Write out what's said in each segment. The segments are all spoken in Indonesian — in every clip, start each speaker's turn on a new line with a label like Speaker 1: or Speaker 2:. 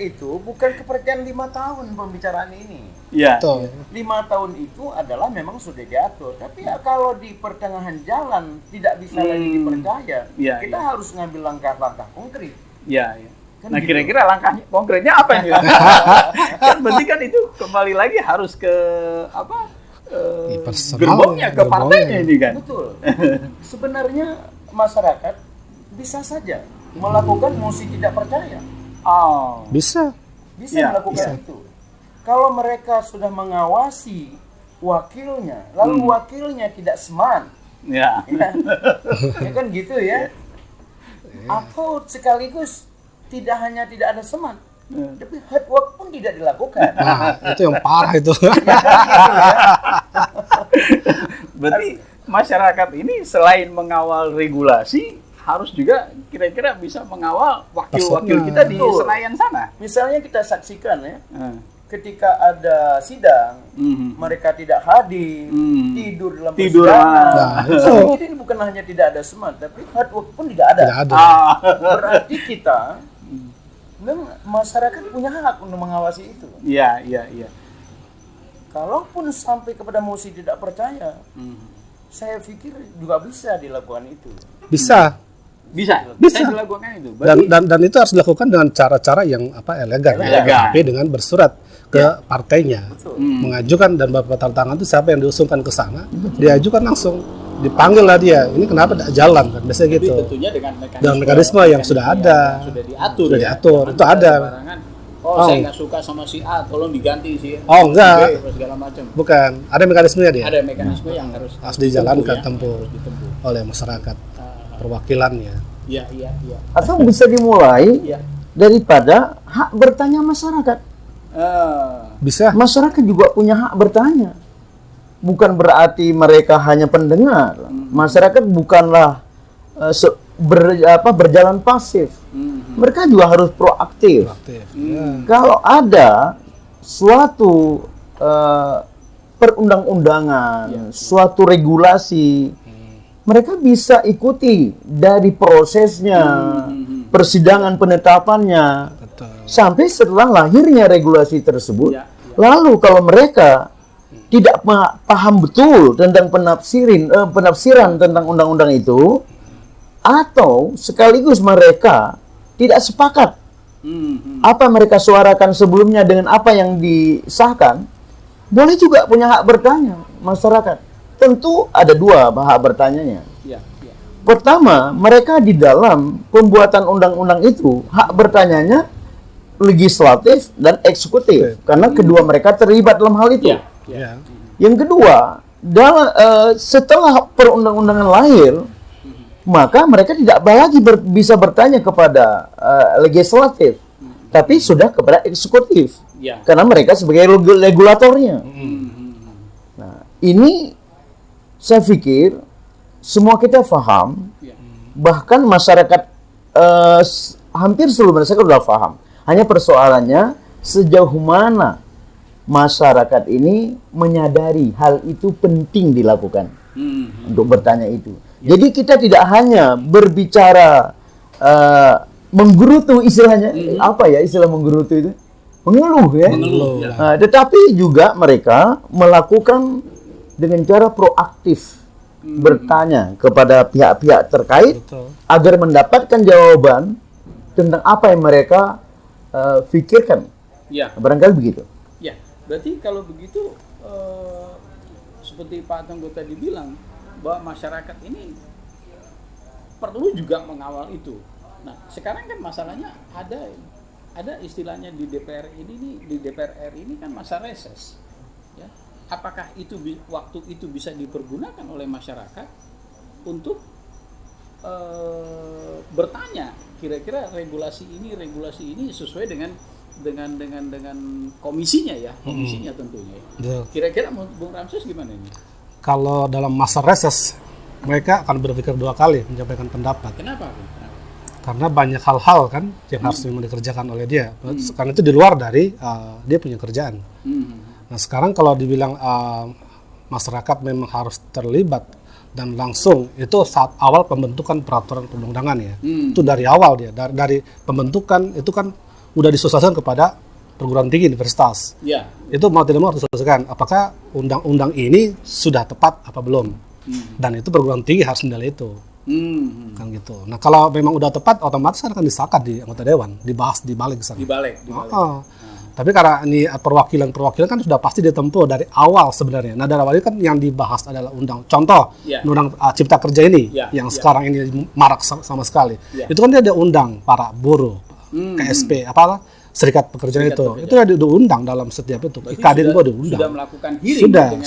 Speaker 1: itu bukan kepercayaan 5 tahun pembicaraan ini.
Speaker 2: Iya.
Speaker 1: 5 tahun itu adalah memang sudah diatur. Tapi ya kalau di pertengahan jalan tidak bisa lagi dipercaya, kita harus ngambil langkah-langkah konkret.
Speaker 2: Iya.
Speaker 1: Kan
Speaker 2: Nah
Speaker 1: gitu.
Speaker 2: kira-kira langkahnya konkretnya apa ini? Kan berarti kan itu kembali lagi harus ke apa? Gerbongnya, ke partainya ini kan.
Speaker 1: Betul. Sebenarnya masyarakat bisa saja melakukan mosi tidak percaya.
Speaker 2: Oh.
Speaker 3: Bisa
Speaker 1: Melakukan itu. Kalau mereka sudah mengawasi wakilnya, lalu wakilnya tidak smart,
Speaker 2: Ya.
Speaker 1: ya kan gitu ya. Atau sekaligus tidak hanya tidak ada semat, tapi hard work pun tidak dilakukan.
Speaker 3: Nah, itu yang parah itu.
Speaker 2: Berarti masyarakat ini selain mengawal regulasi harus juga kira-kira bisa mengawal wakil-wakil kita di
Speaker 1: Betul.
Speaker 2: Senayan sana.
Speaker 1: Misalnya kita saksikan ya, ketika ada sidang, mereka tidak hadir, tidur dalam persidangan.
Speaker 3: Nah,
Speaker 1: Saya pikir ini bukan hanya tidak ada semat, tapi hard work pun tidak ada.
Speaker 3: Tidak ada.
Speaker 1: Berarti kita, memang masyarakat punya hak untuk mengawasi itu.
Speaker 2: Iya.
Speaker 1: Kalaupun sampai kepada mosi tidak percaya, saya pikir juga bisa dilakukan itu.
Speaker 3: Bisa.
Speaker 2: Bisa dilakukan itu.
Speaker 3: Dan itu harus dilakukan dengan cara-cara yang elegan. Tapi dengan bersurat ke partainya.
Speaker 1: Betul.
Speaker 3: Mengajukan dan beberapa tanda tangan itu siapa yang diusulkan ke sana, diajukan langsung. Dipanggil lah dia. Ini kenapa tidak jalan kan? Biasanya
Speaker 2: Tapi
Speaker 3: gitu.
Speaker 2: tentunya dengan
Speaker 3: mekanisme yang sudah ada.
Speaker 2: Sudah diatur.
Speaker 3: Sudah diatur.
Speaker 2: Jangan
Speaker 3: Itu ada.
Speaker 2: sembarangan, saya nggak suka sama si A, tolong diganti sih.
Speaker 3: Oh, enggak.
Speaker 2: Segala macam.
Speaker 3: Bukan. Ada mekanismenya dia.
Speaker 2: Ada mekanisme yang harus
Speaker 3: Dijalankan,
Speaker 2: tempuh,
Speaker 3: tempuh
Speaker 2: ditempuh.
Speaker 3: oleh masyarakat. Perwakilannya.
Speaker 2: Iya.
Speaker 4: Atau bisa dimulai
Speaker 2: Iya.
Speaker 4: daripada hak bertanya masyarakat.
Speaker 3: Bisa.
Speaker 4: Masyarakat juga punya hak bertanya. Bukan berarti mereka hanya pendengar. Masyarakat bukanlah berjalan pasif. Mereka juga harus proaktif. Kalau ada suatu perundang-undangan, suatu regulasi, mereka bisa ikuti dari prosesnya, persidangan penetapannya, sampai setelah lahirnya regulasi tersebut. Lalu kalau mereka tidak paham betul tentang penafsiran tentang undang-undang itu, atau sekaligus mereka tidak sepakat apa mereka suarakan sebelumnya dengan apa yang disahkan, boleh juga punya hak bertanya masyarakat. Tentu ada dua hak bertanyanya. Pertama, mereka di dalam pembuatan undang-undang itu hak bertanyanya legislatif dan eksekutif, karena kedua mereka terlibat dalam hal itu. Yang kedua, setelah perundang-undangan lahir, maka mereka tidak lagi bisa bertanya kepada legislatif, tapi sudah kepada eksekutif, karena mereka sebagai regulatornya. Nah, ini saya pikir semua kita paham, bahkan masyarakat hampir seluruh masyarakat sudah paham. Hanya persoalannya sejauh mana masyarakat ini menyadari hal itu penting dilakukan untuk bertanya itu. Jadi kita tidak hanya berbicara menggerutu istilahnya, apa ya istilah menggerutu itu? Mengeluh ya. Tetapi juga mereka melakukan dengan cara proaktif, bertanya kepada pihak-pihak terkait agar mendapatkan jawaban tentang apa yang mereka pikirkan. Barangkali begitu.
Speaker 2: Ya, berarti kalau begitu seperti Pak Tenggo tadi bilang bahwa masyarakat ini perlu juga mengawal itu. Nah, sekarang kan masalahnya ada istilahnya di DPR ini nih, di DPR RI ini kan masa reses. Ya. Apakah itu waktu itu bisa dipergunakan oleh masyarakat untuk bertanya kira-kira regulasi ini sesuai dengan komisinya ya, komisinya tentunya. Kira-kira Bung Ramses gimana ini?
Speaker 3: Kalau dalam masa reses, mereka akan berpikir dua kali menyampaikan pendapat.
Speaker 2: Kenapa?
Speaker 3: Karena banyak hal-hal kan yang harus memang dikerjakan oleh dia. Karena itu di luar dari dia punya kerjaan. Nah sekarang kalau dibilang masyarakat memang harus terlibat dan langsung, itu saat awal pembentukan peraturan perundang-undangan ya. Itu dari awal dia, dari pembentukan itu kan udah disosialisasikan kepada perguruan tinggi universitas.
Speaker 2: Ya.
Speaker 3: Itu mau tidak mau harus diselesaikan. Apakah undang-undang ini sudah tepat apa belum? Dan itu perguruan tinggi harus menilai itu. Kan gitu. Nah, kalau memang udah tepat, otomatis akan disahkan di anggota dewan, dibahas di balik sana.
Speaker 2: Di balik.
Speaker 3: Tapi karena ini perwakilan kan sudah pasti ditempuh dari awal sebenarnya. Nah, dari awal ini kan yang dibahas adalah undang Cipta Kerja ini yang sekarang ini marak sama sekali. Itu kan dia ada undang para buruh, KSP, serikat pekerja itu ada diundang dalam setiap itu. Kadin itu diundang.
Speaker 2: Sudah melakukan hearing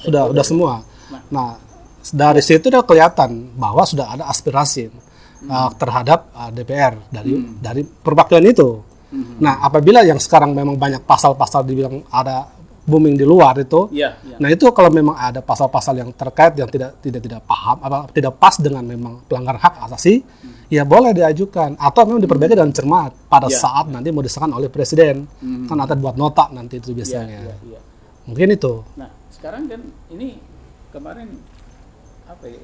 Speaker 3: sudah semua. Nah, dari situ udah kelihatan bahwa sudah ada aspirasi terhadap DPR dari perwakilan itu. Nah, apabila yang sekarang memang banyak pasal-pasal dibilang ada booming di luar itu, nah itu kalau memang ada pasal-pasal yang terkait yang tidak paham, tidak pas dengan memang pelanggaran hak asasi, ya boleh diajukan atau memang diperbaiki dengan cermat pada saat nanti mau disahkan oleh presiden. Kan ada buat nota nanti itu biasanya. Mungkin itu.
Speaker 2: Nah, sekarang kan ini kemarin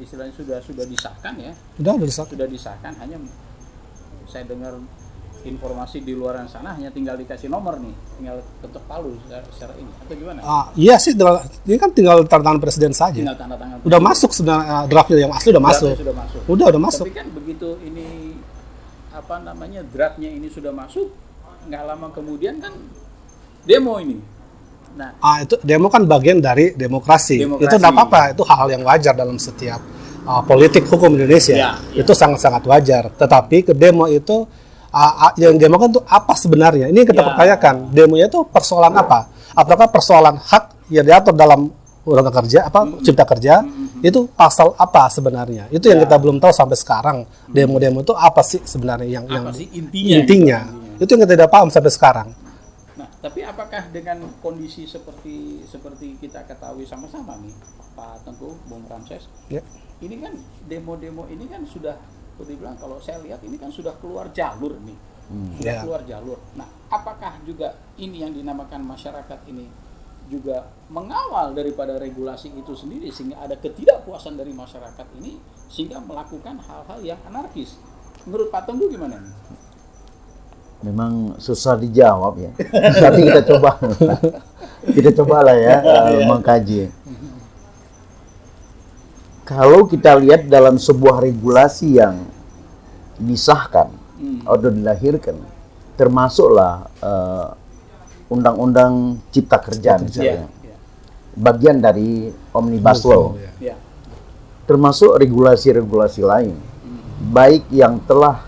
Speaker 2: istilahnya sudah disahkan ya? Sudah disahkan, hanya saya dengar informasi di luar sana hanya tinggal dikasih nomor nih, tinggal ketuk palu secara ini atau gimana?
Speaker 3: Iya sih, ini kan tinggal tanda tangan presiden saja.
Speaker 2: Tinggal tanda tangan.
Speaker 3: Udah masuk sebenarnya draft yang asli udah masuk. Udah masuk.
Speaker 2: Tapi kan begitu ini draftnya ini sudah masuk, nggak lama kemudian kan demo ini. Nah,
Speaker 3: itu demo kan bagian dari demokrasi. Itu nggak apa-apa, itu hal yang wajar dalam setiap politik hukum Indonesia. Itu sangat-sangat wajar. Tetapi ke demo itu yang demo kan itu apa sebenarnya? Ini kita pertanyakan. Demonya itu persoalan apa? Apakah persoalan hak yang diatur dalam Undang-Undang Kerja, Cipta Kerja? Itu pasal apa sebenarnya? Itu yang kita belum tahu sampai sekarang. Demo-demo itu apa sih sebenarnya yang intinya? Itu yang kita tidak paham sampai sekarang.
Speaker 2: Nah, tapi apakah dengan kondisi seperti kita ketahui sama-sama nih, Pak Tengku, Bung Ramses, ini kan demo-demo ini kan sudah dibilang, kalau saya lihat ini kan sudah keluar jalur nih, keluar jalur. Nah, apakah juga ini yang dinamakan masyarakat ini juga mengawal daripada regulasi itu sendiri sehingga ada ketidakpuasan dari masyarakat ini sehingga melakukan hal-hal yang anarkis? Menurut Pak Tengku gimana nih?
Speaker 4: Memang susah dijawab ya. Tapi kita cobalah ya mengkaji. Kalau kita lihat dalam sebuah regulasi yang disahkan atau dilahirkan, termasuklah Undang-Undang Cipta Kerja misalnya, bagian dari Omnibus Law, termasuk regulasi-regulasi lain, baik yang telah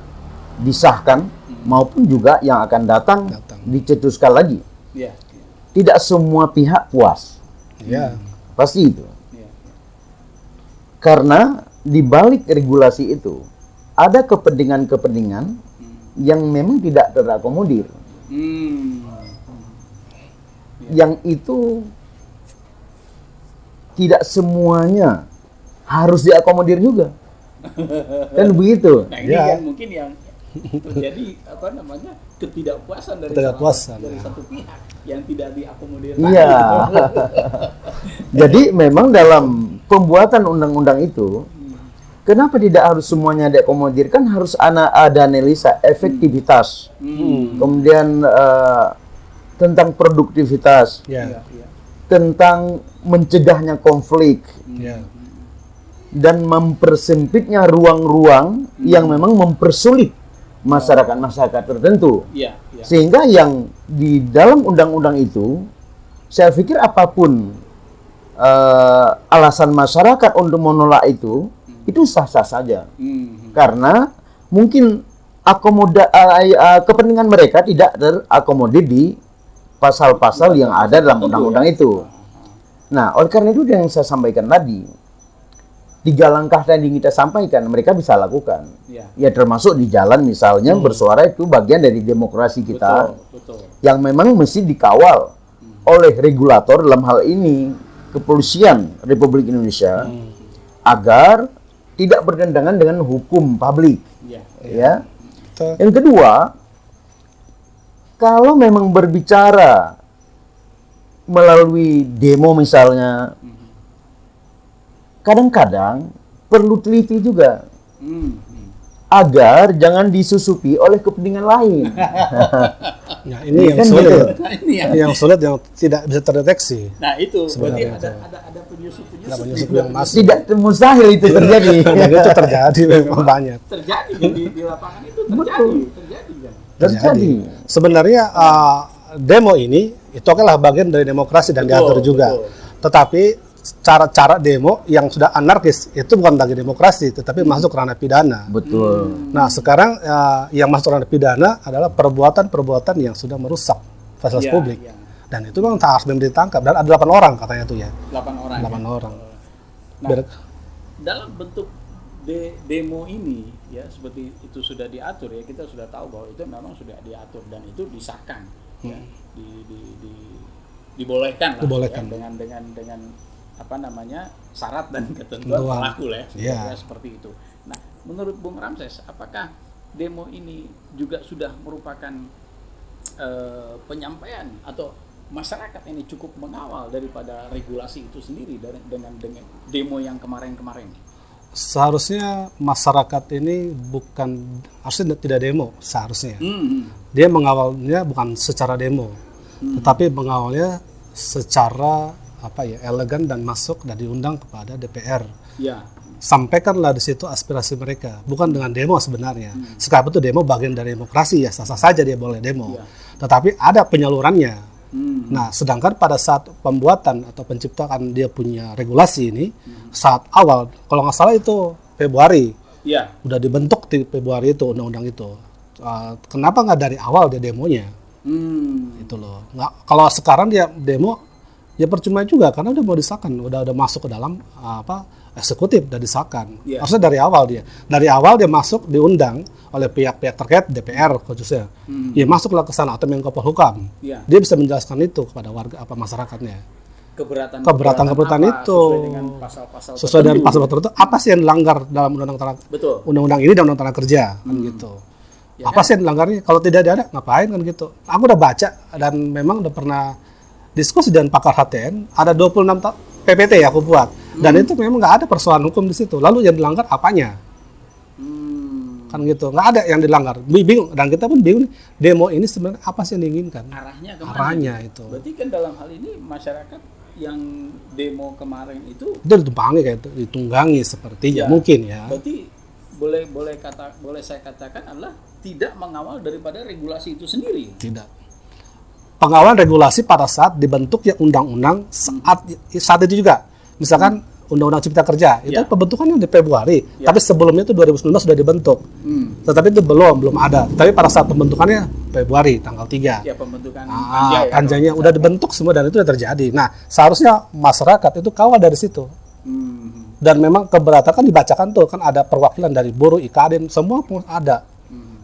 Speaker 4: disahkan maupun juga yang akan datang dicetuskan lagi. Tidak semua pihak puas, pasti itu. Karena di balik regulasi itu ada kepentingan-kepentingan yang memang tidak terakomodir. Yang itu tidak semuanya harus diakomodir juga. Kan begitu.
Speaker 2: Nah, ini yang mungkin yang terjadi ketidakpuasan dari satu pihak yang tidak diakomodir.
Speaker 4: Jadi memang dalam pembuatan undang-undang itu, kenapa tidak harus semuanya diakomodir? Kan harus ada analisa efektivitas, kemudian tentang produktivitas, tentang mencegahnya konflik, dan mempersempitnya ruang-ruang yang memang mempersulit masyarakat tertentu. Sehingga yang di dalam undang-undang itu, saya pikir apapun alasan masyarakat untuk menolak itu sah-sah saja. Karena mungkin kepentingan mereka tidak terakomodir di pasal-pasal yang ada dalam undang-undang itu. Nah, oleh karena itu yang saya sampaikan tadi, 3 langkah tadi yang kita sampaikan mereka bisa lakukan. Ya termasuk di jalan misalnya bersuara itu bagian dari demokrasi kita. Betul. Yang memang mesti dikawal oleh regulator, dalam hal ini Kepolisian Republik Indonesia, agar tidak bertentangan dengan hukum publik. Ya. Yang kedua, kalau memang berbicara melalui demo misalnya, kadang-kadang perlu teliti juga. agar jangan disusupi oleh kepentingan lain.
Speaker 3: Ya, ini yang
Speaker 4: Kan
Speaker 3: sulit.
Speaker 4: gitu.
Speaker 3: Yang sulit yang tidak bisa terdeteksi.
Speaker 2: Nah itu berarti
Speaker 3: Sebenarnya
Speaker 2: ada penyusup
Speaker 3: Ada penyusup yang masuk.
Speaker 4: Tidak mustahil itu terjadi.
Speaker 3: Dan itu terjadi memang banyak.
Speaker 2: terjadi di lapangan itu terjadi kan.
Speaker 4: Terjadi.
Speaker 3: Sebenarnya demo ini itu adalah bagian dari demokrasi dan diatur juga.
Speaker 2: betul.
Speaker 3: Tetapi cara-cara demo yang sudah anarkis itu bukan lagi demokrasi, tetapi masuk ranah pidana.
Speaker 4: Betul.
Speaker 3: Nah sekarang yang masuk ranah pidana adalah perbuatan-perbuatan yang sudah merusak fasilitas
Speaker 2: Iya,
Speaker 3: publik.
Speaker 2: iya.
Speaker 3: Dan itu memang harus ditangkap. Dan ada 8 orang katanya itu ya.
Speaker 2: 8 orang.
Speaker 3: 8 orang.
Speaker 2: Nah,
Speaker 3: Biar-
Speaker 2: dalam bentuk demo ini ya seperti itu sudah diatur ya, kita sudah tahu bahwa itu memang sudah diatur dan itu disahkan ya, dibolehkan lah
Speaker 3: Dibolehkan.
Speaker 2: ya, dengan apa namanya syarat dan ketentuan
Speaker 3: Ketentuan.
Speaker 2: pelaku lah ya,
Speaker 3: Iya.
Speaker 2: seperti itu. Nah, menurut Bung Ramses, apakah demo ini juga sudah merupakan penyampaian atau masyarakat ini cukup mengawal daripada regulasi itu sendiri dengan demo yang kemarin-kemarin?
Speaker 3: Seharusnya masyarakat ini harusnya tidak demo seharusnya. Dia mengawalnya bukan secara demo, tetapi mengawalnya secara elegan dan masuk dan diundang kepada DPR.
Speaker 2: Ya.
Speaker 3: Sampaikanlah di situ aspirasi mereka, bukan dengan demo sebenarnya. Sekarang itu demo bagian dari demokrasi ya, sah-sah saja dia boleh demo.
Speaker 2: Ya.
Speaker 3: Tetapi ada penyalurannya. Nah, sedangkan pada saat pembuatan atau penciptaan dia punya regulasi ini, saat awal, kalau nggak salah itu Februari,
Speaker 2: Ya.
Speaker 3: udah dibentuk di Februari itu undang-undang itu. Kenapa nggak dari awal dia demonya? Itu loh. Kalau sekarang dia demo, ya percuma juga karena udah mau disahkan, udah masuk ke dalam eksekutif, udah disahkan.
Speaker 2: Yeah.
Speaker 3: Harusnya dari awal dia masuk diundang oleh pihak-pihak terkait DPR khususnya. Ya masuklah ke sana atau Menko Polhukam.
Speaker 2: Yeah.
Speaker 3: Dia bisa menjelaskan itu kepada warga masyarakatnya. Keberatan
Speaker 2: apa,
Speaker 3: itu
Speaker 2: sesuai dengan pasal-pasal
Speaker 3: sesuai dengan
Speaker 2: tertentu.
Speaker 3: pasal tertentu apa sih yang dilanggar dalam undang-undang ini dan undang-undang tenaga kerja kan gitu.
Speaker 2: Ya
Speaker 3: Apa
Speaker 2: kan?
Speaker 3: sih yang dilanggarnya? Kalau tidak ada ngapain kan gitu. Aku udah baca dan memang udah pernah diskusi dengan pakar HTN, ada 26 PPT ya aku buat. Dan itu memang nggak ada persoalan hukum di situ. Lalu yang dilanggar apanya? Kan gitu. Nggak ada yang dilanggar. Bingung. Dan kita pun bingung, demo ini sebenarnya apa sih yang diinginkan?
Speaker 2: Arahnya kemana?
Speaker 3: Arahnya itu.
Speaker 2: Berarti kan dalam hal ini masyarakat yang demo kemarin itu
Speaker 3: Itu ditumpangi kayak itu, ditunggangi sepertinya
Speaker 2: Ya.
Speaker 3: mungkin ya.
Speaker 2: berarti boleh saya katakan adalah tidak mengawal daripada regulasi itu sendiri.
Speaker 3: Tidak. Pengawalan regulasi pada saat dibentuknya undang-undang saat itu juga. Misalkan Undang-Undang Cipta Kerja, itu
Speaker 2: Ya.
Speaker 3: pembentukannya di Februari,
Speaker 2: Ya.
Speaker 3: tapi sebelumnya itu 2019 sudah dibentuk. Tetapi itu belum ada. Tapi pada saat pembentukannya Februari tanggal 3.
Speaker 2: Ya, pembentukan panja ya,
Speaker 3: Panjangnya
Speaker 2: kalau
Speaker 3: udah dibentuk semua dan itu sudah terjadi. Nah, seharusnya masyarakat itu kawal dari situ. Dan memang keberatan kan dibacakan tuh, kan ada perwakilan dari buruh, IKADIN, semua pun ada.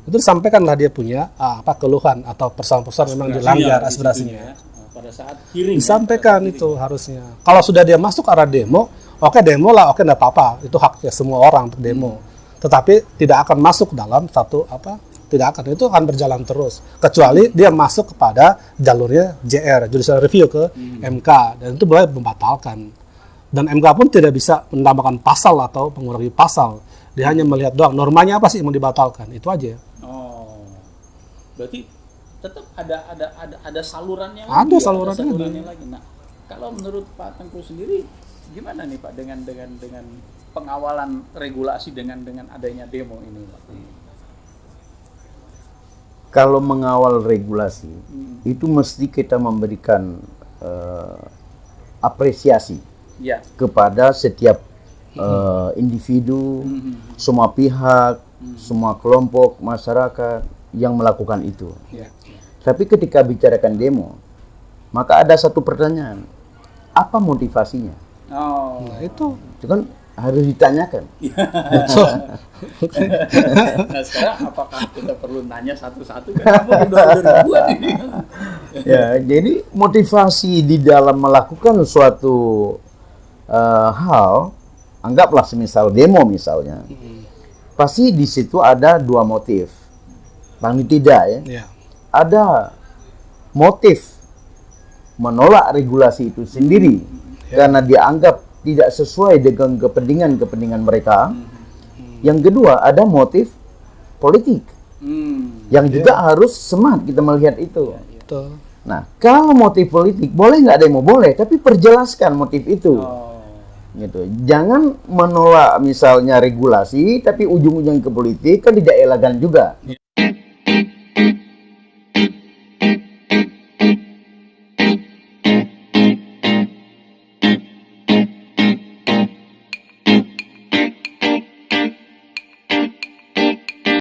Speaker 3: Itu disampaikanlah dia punya keluhan atau persoalan-persoalan memang dilanggar aspirasinya.
Speaker 2: ya. Pada saat hearing
Speaker 3: Disampaikan
Speaker 2: ya,
Speaker 3: itu harusnya. Kalau sudah dia masuk ke arah demo, oke demo lah, oke enggak apa-apa. Itu haknya semua orang untuk demo. Tetapi tidak akan masuk dalam tidak akan, itu akan berjalan terus. Kecuali dia masuk kepada jalurnya JR, Judicial Review ke MK, dan itu boleh membatalkan. Dan MK pun tidak bisa menambahkan pasal atau mengurangi pasal. Dia hanya melihat doang normanya apa sih yang mau dibatalkan, itu aja.
Speaker 2: Oh. Berarti tetap ada salurannya
Speaker 3: Ada
Speaker 2: lagi.
Speaker 3: salurannya
Speaker 2: Lagi. Nah, kalau menurut Pak Tengku sendiri gimana nih Pak dengan pengawalan regulasi dengan adanya demo ini Pak?
Speaker 4: Kalau mengawal regulasi, itu mesti kita memberikan apresiasi
Speaker 2: Ya.
Speaker 4: kepada setiap individu, semua pihak, semua kelompok masyarakat yang melakukan itu.
Speaker 2: Ya.
Speaker 4: Tapi ketika bicarakan demo, maka ada satu pertanyaan, apa motivasinya?
Speaker 2: Oh.
Speaker 3: Nah, itu
Speaker 4: Itu kan harus ditanyakan.
Speaker 2: Nah, sekarang apakah kita perlu nanya satu-satu kan kamu udah dibuat ini.
Speaker 4: Ya, jadi motivasi di dalam melakukan suatu hal, anggaplah semisal demo misalnya, pasti di situ ada dua motif. Paling tidak ya,
Speaker 3: ya.
Speaker 4: ada motif menolak regulasi itu sendiri karena dianggap tidak sesuai dengan kepentingan mereka. Yang kedua, ada motif politik. Yang juga harus smart kita melihat itu.
Speaker 3: Betul.
Speaker 4: Nah, kalau motif politik, boleh nggak demo? Boleh, tapi perjelaskan motif itu. Gitu. Jangan menolak misalnya regulasi, tapi ujung-ujungnya ke politik, kan tidak elegan juga.